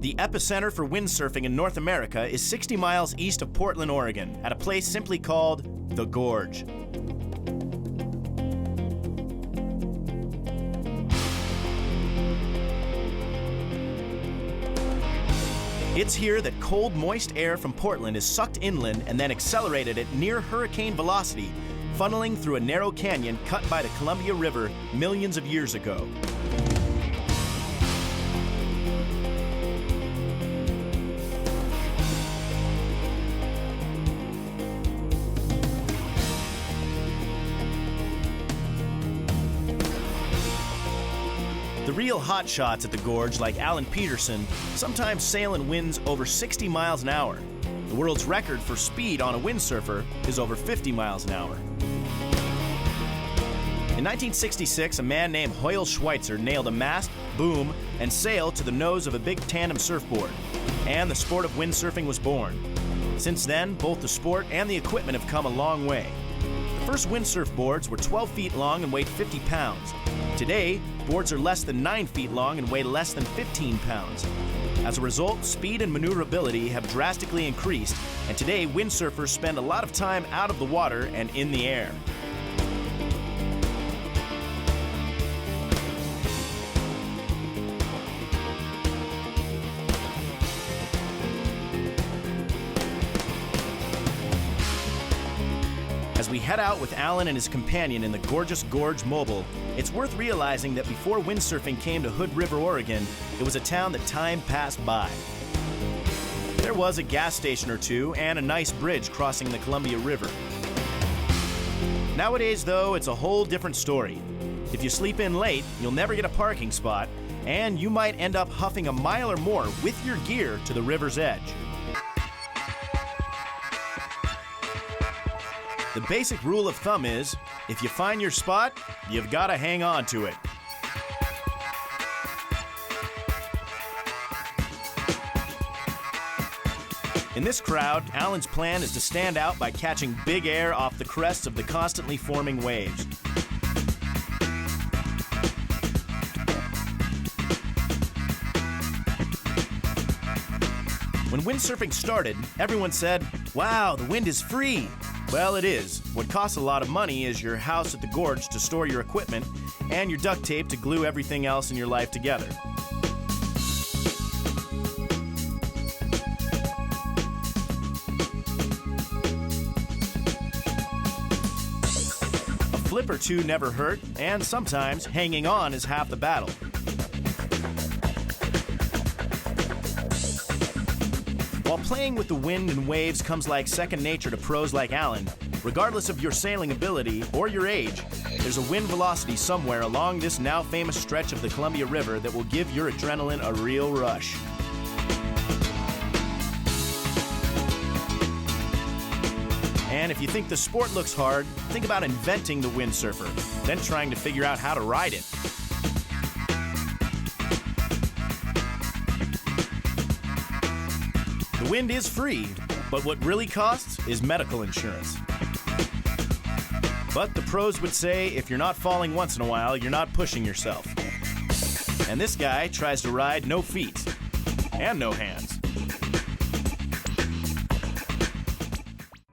The epicenter for windsurfing in North America is 60 miles east of Portland, Oregon, at a place simply called the Gorge. It's here that cold, moist air from Portland is sucked inland and then accelerated at near hurricane velocity, funneling through a narrow canyon cut by the Columbia River millions of years ago. The real hotshots at the Gorge, like Alan Peterson, sometimes sail in winds over 60 miles an hour. The world's record for speed on a windsurfer is over 50 miles an hour. In 1966, a man named Hoyle Schweitzer nailed a mast, boom, and sail to the nose of a big tandem surfboard, and the sport of windsurfing was born. Since then, both the sport and the equipment have come a long way. The first windsurf boards were 12 feet long and weighed 50 pounds. Today, boards are less than 9 feet long and weigh less than 15 pounds. As a result, speed and maneuverability have drastically increased, and today windsurfers spend a lot of time out of the water and in the air. As we head out with Alan and his companion in the gorgeous Gorge Mobile, it's worth realizing that before windsurfing came to Hood River, Oregon, it was a town that time passed by. There was a gas station or two and a nice bridge crossing the Columbia River. Nowadays, though, it's a whole different story. If you sleep in late, you'll never get a parking spot, and you might end up huffing a mile or more with your gear to the river's edge. The basic rule of thumb is, if you find your spot, you've got to hang on to it. In this crowd, Alan's plan is to stand out by catching big air off the crests of the constantly forming waves. When windsurfing started, everyone said, "Wow, the wind is free." Well, it is. What costs a lot of money is your house at the Gorge to store your equipment and your duct tape to glue everything else in your life together. A flip or two never hurt, and sometimes hanging on is half the battle. While playing with the wind and waves comes like second nature to pros like Alan, regardless of your sailing ability or your age, there's a wind velocity somewhere along this now famous stretch of the Columbia River that will give your adrenaline a real rush. And if you think the sport looks hard, think about inventing the windsurfer, then trying to figure out how to ride it. The wind is free, but what really costs is medical insurance. But the pros would say if you're not falling once in a while, you're not pushing yourself. And this guy tries to ride no feet and no hands.